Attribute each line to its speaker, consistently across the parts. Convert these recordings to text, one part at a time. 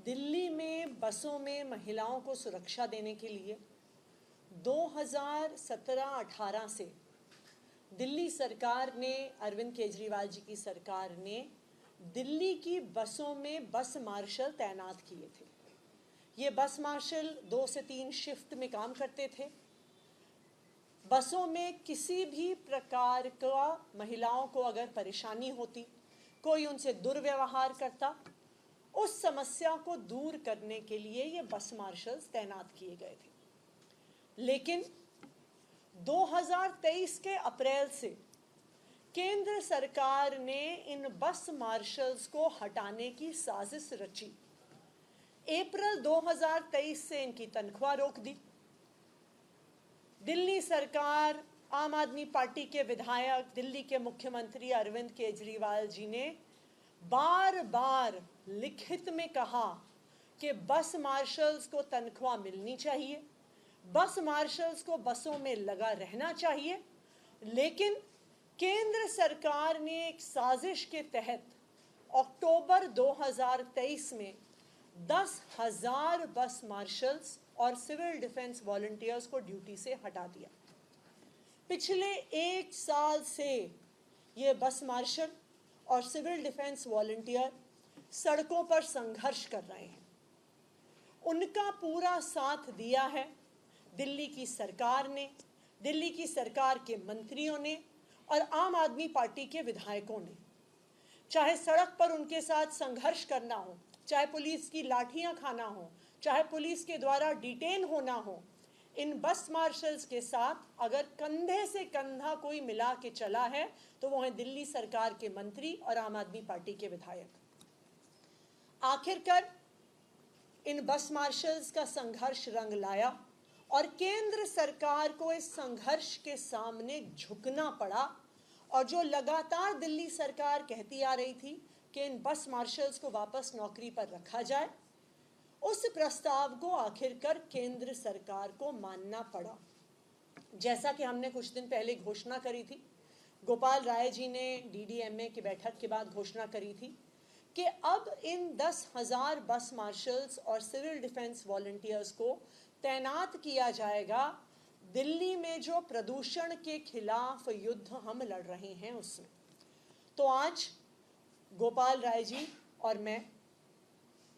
Speaker 1: दिल्ली में बसों में महिलाओं को सुरक्षा देने के लिए 2017-18 से दिल्ली सरकार ने, अरविंद केजरीवाल जी की सरकार ने दिल्ली की बसों में बस मार्शल तैनात किए थे। ये बस मार्शल 2 से 3 शिफ्ट में काम करते थे। बसों में किसी भी प्रकार का महिलाओं को अगर परेशानी होती, कोई उनसे दुर्व्यवहार करता, उस समस्या को दूर करने के लिए ये बस मार्शल्स तैनात किए गए थे। लेकिन 2023 के अप्रैल से केंद्र सरकार ने इन बस मार्शल्स को हटाने की साजिश रची। अप्रैल 2023 से इनकी तनख्वाह रोक दी। दिल्ली सरकार, आम आदमी पार्टी के विधायक, दिल्ली के मुख्यमंत्री अरविंद केजरीवाल जी ने बार बार लिखित में कहा कि बस मार्शल्स को तनख्वाह मिलनी चाहिए, बस मार्शल्स को बसों में लगा रहना चाहिए। लेकिन केंद्र सरकार ने एक साजिश के तहत अक्टूबर 2023 में 10,000 बस मार्शल्स और सिविल डिफेंस वॉलंटियर्स को ड्यूटी से हटा दिया। पिछले 1 साल से ये बस मार्शल और सिविल डिफेंस वॉलंटियर सड़कों पर संघर्ष कर रहे हैं। उनका पूरा साथ दिया है दिल्ली की सरकार ने, दिल्ली की सरकार के मंत्रियों ने और आम आदमी पार्टी के विधायकों ने। चाहे सड़क पर उनके साथ संघर्ष करना हो, चाहे पुलिस की लाठियां खाना हो, चाहे पुलिस के द्वारा डिटेन होना हो, इन बस मार्शल्स के साथ अगर कंधे से कंधा कोई मिला के चला है तो वो है दिल्ली सरकार के मंत्री और आम आदमी पार्टी के विधायक। आखिरकार इन बस मार्शल्स का संघर्ष रंग लाया और केंद्र सरकार को इस संघर्ष के सामने झुकना पड़ा। और जो लगातार दिल्ली सरकार कहती आ रही थी कि इन बस मार्शल्स को वापस नौकरी पर रखा जाए, उस प्रस्ताव को आखिरकार केंद्र सरकार को मानना पड़ा। जैसा कि हमने कुछ दिन पहले घोषणा करी थी, गोपाल राय जी ने DDMA की बैठक के बाद घोषणा करी थी कि अब इन 10,000 बस मार्शल्स और सिविल डिफेंस वॉलंटियर्स को तैनात किया जाएगा दिल्ली में जो प्रदूषण के खिलाफ युद्ध हम लड़ रहे हैं उसमें। तो आज गोपाल राय जी और मैं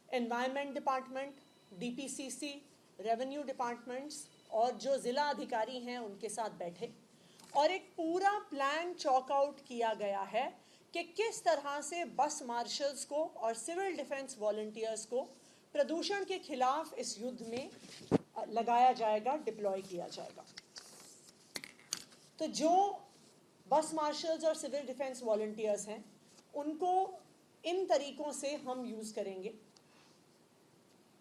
Speaker 1: environment department, DPCC, revenue departments और जो ज़िला अधिकारी हैं उनके साथ बैठे और एक पूरा प्लान चॉक आउट किया गया है कि किस तरह से बस मार्शल्स को और सिविल डिफेंस वॉलंटियर्स को प्रदूषण के खिलाफ इस युद्ध में लगाया जाएगा, डिप्लॉय किया जाएगा। तो जो बस मार्शल्स और सिविल डिफेंस वॉलंटियर्स हैं उनको इन तरीकों से हम यूज़ करेंगे।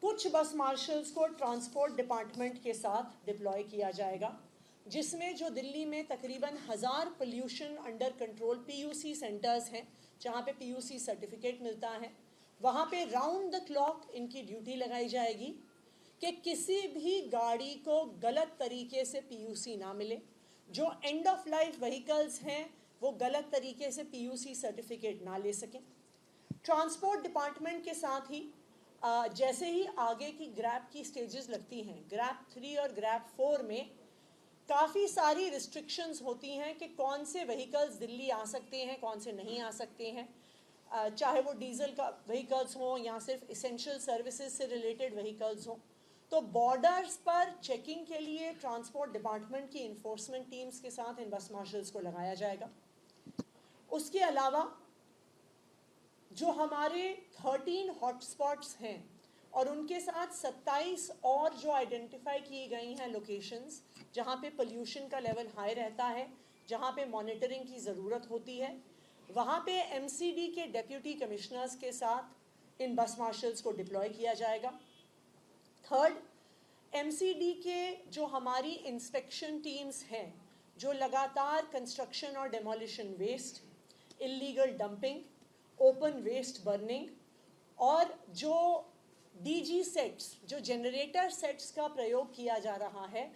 Speaker 1: कुछ बस मार्शल्स को ट्रांसपोर्ट डिपार्टमेंट के साथ डिप्लॉय किया जाएगा, जिसमें जो दिल्ली में तकरीबन 1000 pollution under control PUC centres हैं, जहाँ पे PUC सर्टिफिकेट मिलता है, वहाँ पे राउंड द क्लॉक इनकी ड्यूटी लगाई जाएगी कि किसी भी गाड़ी को गलत तरीके से PUC ना मिले। जो एंड ऑफ लाइफ व्हीकल्स हैं वो गलत तरीके से PUC सर्टिफिकेट ना ले सकें। ट्रांसपोर्ट डिपार्टमेंट के साथ ही जैसे ही आगे की ग्रैब की स्टेजेस लगती हैं, ग्रैब 3 और ग्रैब 4 में काफ़ी सारी रिस्ट्रिक्शंस होती हैं कि कौन से व्हीकल्स दिल्ली आ सकते हैं, कौन से नहीं आ सकते हैं, चाहे वो डीजल का व्हीकल्स हों या सिर्फ इसेंशियल सर्विसेज से रिलेटेड व्हीकल्स हों। तो बॉर्डर्स पर चेकिंग के लिए ट्रांसपोर्ट डिपार्टमेंट की इन्फोर्समेंट टीम्स के साथ इन बस मार्शल्स को लगाया जाएगा। उसके अलावा जो हमारे 13 हॉटस्पॉट्स हैं और उनके साथ 27 और जो आइडेंटिफाई की गई हैं लोकेशंस जहाँ पे पोल्यूशन का लेवल हाई रहता है, जहाँ पे मॉनिटरिंग की ज़रूरत होती है, वहाँ पे MCD के डेप्यूटी कमिश्नर्स के साथ इन बस मार्शल्स को डिप्लॉय किया जाएगा। थर्ड, MCD के जो हमारी इंस्पेक्शन टीम्स हैं जो लगातार कंस्ट्रक्शन और demolition waste, illegal dumping, open waste burning और जो DG सेट्स, जो जनरेटर सेट्स का प्रयोग किया जा रहा है,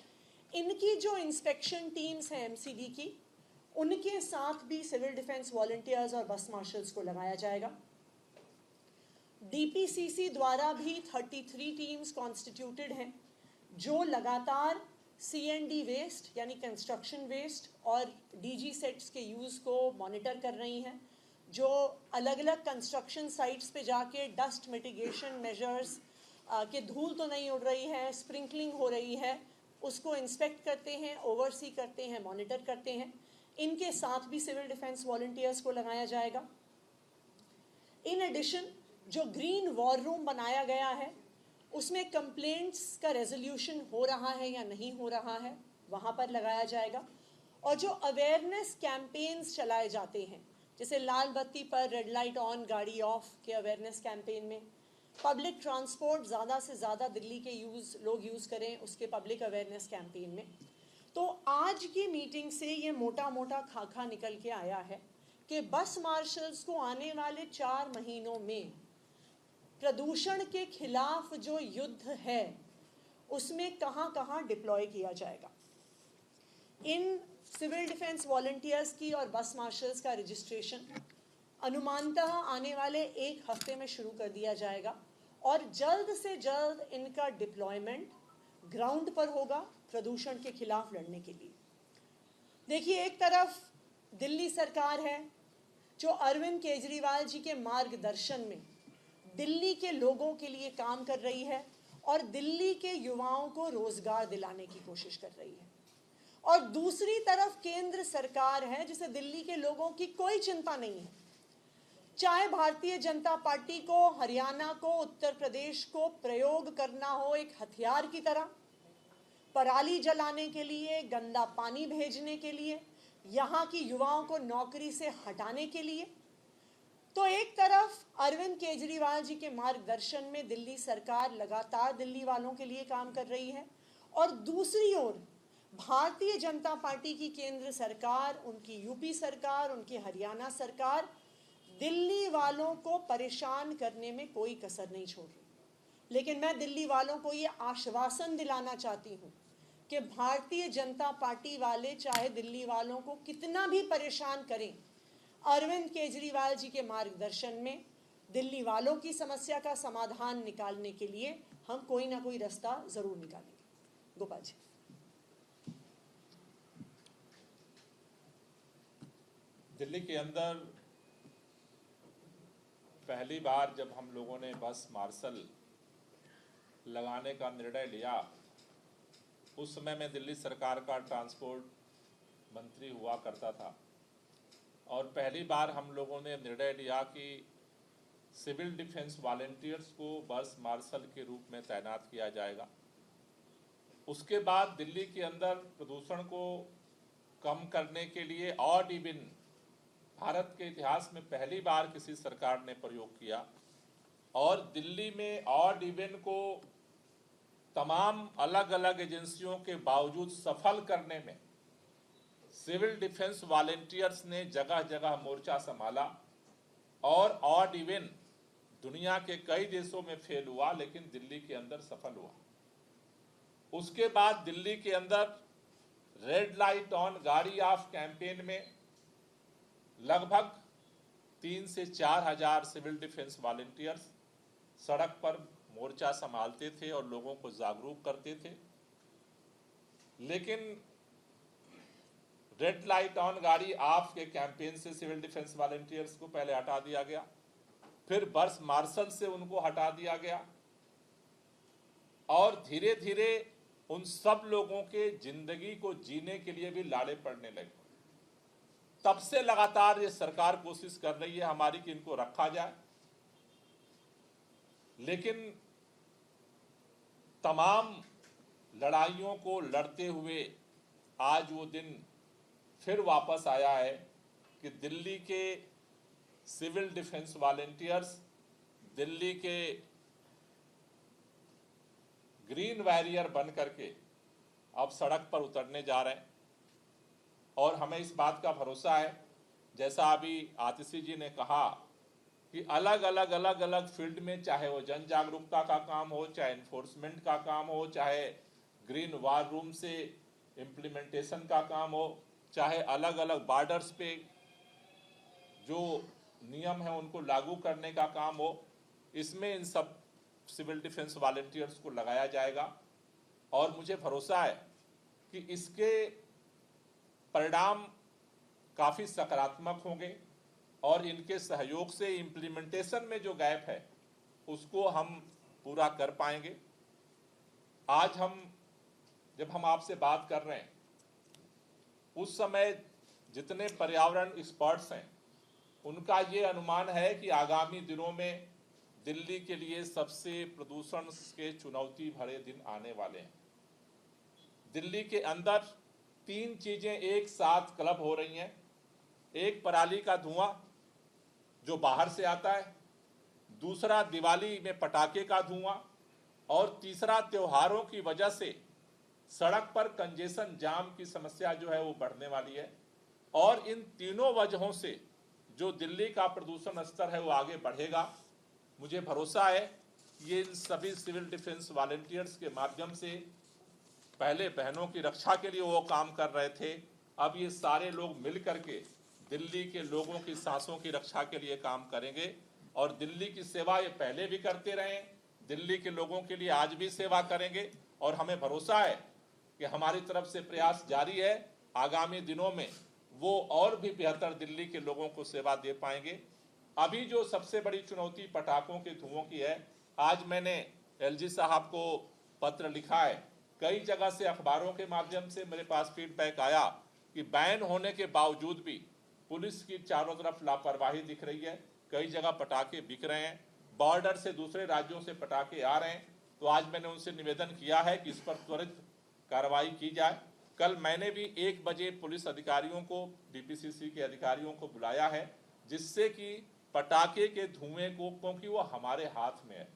Speaker 1: इनकी जो इंस्पेक्शन टीम्स हैं MCD की, उनके साथ भी सिविल डिफेंस वॉलंटियर्स और बस मार्शल्स को लगाया जाएगा। डीपीसीसी द्वारा भी 33 टीम्स कॉन्स्टिट्यूटेड हैं जो लगातार सीएनडी वेस्ट यानी कंस्ट्रक्शन वेस्ट और डीजी सेट्स के यूज़ को मॉनिटर कर रही हैं, जो अलग अलग कंस्ट्रक्शन साइट्स पे जाके डस्ट मिटिगेशन मेजर्स के धूल तो नहीं उड़ रही है, स्प्रिंकलिंग हो रही है, उसको इंस्पेक्ट करते हैं, ओवरसी करते हैं, मॉनिटर करते हैं। इनके साथ भी सिविल डिफेंस वॉलंटियर्स को लगाया जाएगा। इन एडिशन जो ग्रीन वॉर रूम बनाया गया है उसमें कंप्लेंट्स का रेजोल्यूशन हो रहा है या नहीं हो रहा है, वहाँ पर लगाया जाएगा। और जो अवेयरनेस कैंपेन्स चलाए जाते हैं, जैसे लाल बत्ती पर रेड लाइट ऑन गाड़ी ऑफ के अवेयरनेस कैंपेन में, पब्लिक ट्रांसपोर्ट ज़्यादा से ज़्यादा दिल्ली के लोग यूज़ करें उसके पब्लिक अवेयरनेस कैंपेन में। तो आज की मीटिंग से ये मोटा मोटा खाका निकल के आया है कि बस मार्शल्स को आने वाले 4 महीनों में प्रदूषण के खिलाफ जो युद्ध है उसमें कहाँ कहाँ डिप्लॉय किया जाएगा। इन सिविल डिफेंस वॉलंटियर्स की और बस मार्शल्स का रजिस्ट्रेशन अनुमानतः आने वाले 1 हफ्ते में शुरू कर दिया जाएगा और जल्द से जल्द इनका डिप्लॉयमेंट ग्राउंड पर होगा प्रदूषण के खिलाफ लड़ने के लिए। देखिए, एक तरफ दिल्ली सरकार है जो अरविंद केजरीवाल जी के मार्गदर्शन में दिल्ली के लोगों के लिए काम कर रही है और दिल्ली के युवाओं को रोजगार दिलाने की कोशिश कर रही है, और दूसरी तरफ केंद्र सरकार है जिसे दिल्ली के लोगों की कोई चिंता नहीं है। चाहे भारतीय जनता पार्टी को हरियाणा को, उत्तर प्रदेश को प्रयोग करना हो एक हथियार की तरह, पराली जलाने के लिए, गंदा पानी भेजने के लिए, यहाँ की युवाओं को नौकरी से हटाने के लिए। तो एक तरफ अरविंद केजरीवाल जी के मार्गदर्शन में दिल्ली सरकार लगातार दिल्ली वालों के लिए काम कर रही है, और दूसरी ओर भारतीय जनता पार्टी की केंद्र सरकार, उनकी यूपी सरकार, उनकी हरियाणा सरकार दिल्ली वालों को परेशान करने में कोई कसर नहीं छोड़ रही। लेकिन मैं दिल्ली वालों को ये आश्वासन दिलाना चाहती हूँ कि भारतीय जनता पार्टी वाले चाहे दिल्ली वालों को कितना भी परेशान करें, अरविंद केजरीवाल जी के मार्गदर्शन में दिल्ली वालों की समस्या का समाधान निकालने के लिए हम कोई ना कोई रास्ता जरूर निकालेंगे। गोपाल जी।
Speaker 2: दिल्ली के अंदर पहली बार जब हम लोगों ने बस मार्शल लगाने का निर्णय लिया, उस समय मैं दिल्ली सरकार का ट्रांसपोर्ट मंत्री हुआ करता था, और पहली बार हम लोगों ने निर्णय लिया कि सिविल डिफेंस वॉलंटियर्स को बस मार्शल के रूप में तैनात किया जाएगा। उसके बाद दिल्ली के अंदर प्रदूषण को कम करने के लिए ऑड इवन भारत के इतिहास में पहली बार किसी सरकार ने प्रयोग किया, और दिल्ली में ऑड इवन को तमाम अलग अलग एजेंसियों के बावजूद सफल करने में सिविल डिफेंस वॉलंटियर्स ने जगह जगह मोर्चा संभाला, और ऑड इवन दुनिया के कई देशों में फेल हुआ लेकिन दिल्ली के अंदर सफल हुआ। उसके बाद दिल्ली के अंदर रेड लाइट ऑन गाड़ी ऑफ कैंपेन में लगभग 3 से 4 हजार सिविल डिफेंस वॉलंटियर्स सड़क पर मोर्चा संभालते थे और लोगों को जागरूक करते थे। लेकिन रेड लाइट ऑन गाड़ी ऑफ के कैंपेन से सिविल डिफेंस वॉलंटियर्स को पहले हटा दिया गया, फिर बस मार्शल से उनको हटा दिया गया, और धीरे धीरे उन सब लोगों के जिंदगी को जीने के लिए भी लाड़े पड़ने लगे। तब से लगातार ये सरकार कोशिश कर रही है हमारी कि इनको रखा जाए, लेकिन तमाम लड़ाइयों को लड़ते हुए आज वो दिन फिर वापस आया है कि दिल्ली के सिविल डिफेंस वॉलंटियर्स दिल्ली के ग्रीन वॉरियर बन करके अब सड़क पर उतरने जा रहे हैं। और हमें इस बात का भरोसा है, जैसा अभी आतिशी जी ने कहा, कि अलग अलग फील्ड में, चाहे वो जन जागरूकता का काम हो, चाहे इन्फोर्समेंट का काम हो, चाहे ग्रीन वॉर रूम से इम्प्लीमेंटेशन का काम हो, चाहे अलग अलग बॉर्डर्स पे जो नियम है उनको लागू करने का काम हो, इसमें इन सब सिविल डिफेंस वॉलंटियर्स को लगाया जाएगा और मुझे भरोसा है कि इसके परिणाम काफ़ी सकारात्मक होंगे और इनके सहयोग से इम्प्लीमेंटेशन में जो गैप है उसको हम पूरा कर पाएंगे। आज जब हम आपसे बात कर रहे हैं उस समय जितने पर्यावरण एक्सपर्ट्स हैं उनका ये अनुमान है कि आगामी दिनों में दिल्ली के लिए सबसे प्रदूषण के चुनौती भरे दिन आने वाले हैं। दिल्ली के अंदर 3 चीजें एक साथ क्लब हो रही हैं। एक पराली का धुआं जो बाहर से आता है, दूसरा दिवाली में पटाखे का धुआं और तीसरा त्योहारों की वजह से सड़क पर कंजेशन जाम की समस्या जो है वो बढ़ने वाली है। और इन तीनों वजहों से जो दिल्ली का प्रदूषण स्तर है वो आगे बढ़ेगा। मुझे भरोसा है ये इन सभी सिविल डिफेंस वॉलंटियर्स के माध्यम से पहले बहनों की रक्षा के लिए वो काम कर रहे थे, अब ये सारे लोग मिल करके दिल्ली के लोगों की सांसों की रक्षा के लिए काम करेंगे और दिल्ली की सेवा ये पहले भी करते रहे, दिल्ली के लोगों के लिए आज भी सेवा करेंगे और हमें भरोसा है कि हमारी तरफ से प्रयास जारी है। आगामी दिनों में वो और भी बेहतर दिल्ली के लोगों को सेवा दे पाएंगे। अभी जो सबसे बड़ी चुनौती पटाखों के धुओं की है, आज मैंने एलजी साहब को पत्र लिखा है, कई जगह से अखबारों के माध्यम से मेरे पास फीडबैक आया कि बैन होने के बावजूद भी पुलिस की चारों तरफ लापरवाही दिख रही है। कई जगह पटाखे बिक रहे हैं, बॉर्डर से दूसरे राज्यों से पटाखे आ रहे हैं। तो आज मैंने उनसे निवेदन किया है कि इस पर त्वरित कार्रवाई की जाए। कल मैंने भी 1 बजे पुलिस अधिकारियों को, डीपीसीसी के अधिकारियों को बुलाया है, जिससे कि पटाखे के धुएं को, क्योंकि वो हमारे हाथ में है,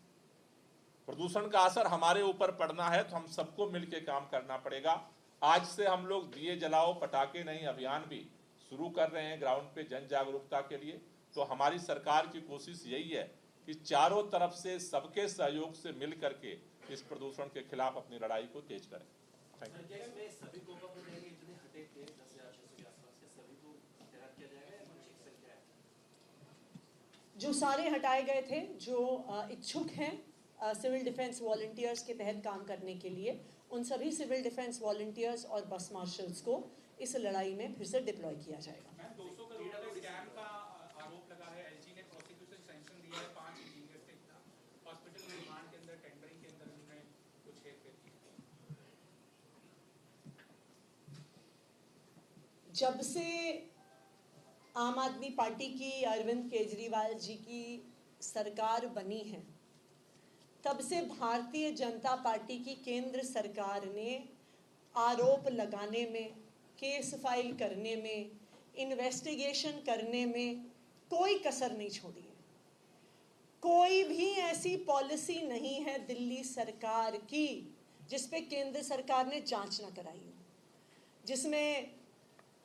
Speaker 2: प्रदूषण का असर हमारे ऊपर पड़ना है तो हम सबको मिलकर काम करना पड़ेगा। आज से हम लोग दिए जलाओ पटाखे नहीं अभियान भी शुरू कर रहे हैं ग्राउंड पे जन जागरूकता के लिए। तो हमारी सरकार की कोशिश यही है कि चारों तरफ से सबके सहयोग से मिल करके इस प्रदूषण के खिलाफ अपनी लड़ाई को तेज करें।
Speaker 1: जो सारे हटाए गए थे, जो इच्छुक हैं सिविल डिफेंस वॉलंटियर्स के तहत काम करने के लिए, उन सभी सिविल डिफेंस वॉलंटियर्स और बस मार्शल्स को इस लड़ाई में फिर से डिप्लॉय किया जाएगा।
Speaker 3: 200 करोड़ का स्कैम का आरोप लगा है, एलजी ने प्रोसिक्यूशन सैंक्शन दिया है 5 इंजीनियर से, हॉस्पिटल निर्माण के अंदर टेंडरिंग के अंदर उन्होंने कुछ हेरफेर की।
Speaker 1: जब से आम आदमी पार्टी की, अरविंद केजरीवाल जी की सरकार बनी है, तब से भारतीय जनता पार्टी की केंद्र सरकार ने आरोप लगाने में, केस फाइल करने में, इन्वेस्टिगेशन करने में कोई कसर नहीं छोड़ी है। कोई भी ऐसी पॉलिसी नहीं है दिल्ली सरकार की जिस पे केंद्र सरकार ने जांच न कराई हो, जिसमें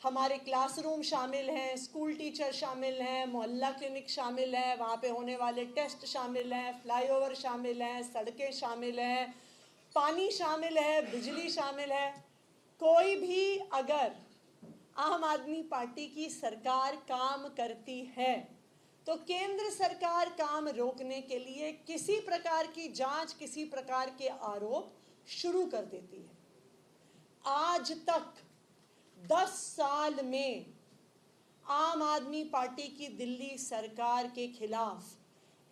Speaker 1: हमारे क्लासरूम शामिल हैं, स्कूल टीचर शामिल हैं, मोहल्ला क्लिनिक शामिल है, वहाँ पे होने वाले टेस्ट शामिल हैं, फ्लाईओवर शामिल हैं, सड़कें शामिल हैं, पानी शामिल है, बिजली शामिल है। कोई भी अगर आम आदमी पार्टी की सरकार काम करती है तो केंद्र सरकार काम रोकने के लिए किसी प्रकार की जांच, किसी प्रकार के आरोप शुरू कर देती है। आज तक 10 साल में आम आदमी पार्टी की दिल्ली सरकार के खिलाफ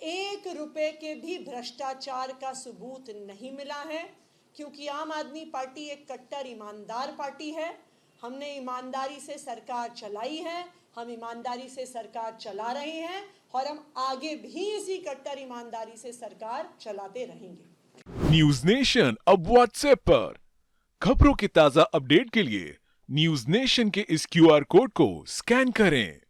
Speaker 1: 1 रुपए के भी भ्रष्टाचार का सबूत नहीं मिला है, क्योंकि आम आदमी पार्टी एक कट्टर ईमानदार पार्टी है। हमने ईमानदारी से सरकार चलाई है, हम ईमानदारी से सरकार चला रहे हैं और हम आगे भी इसी कट्टर ईमानदारी से सरकार चलाते रहेंगे।
Speaker 4: न्यूज नेशन अब व्हाट्सएप पर खबरों की ताजा अपडेट के लिए न्यूज नेशन के इस QR कोड को स्कैन करें।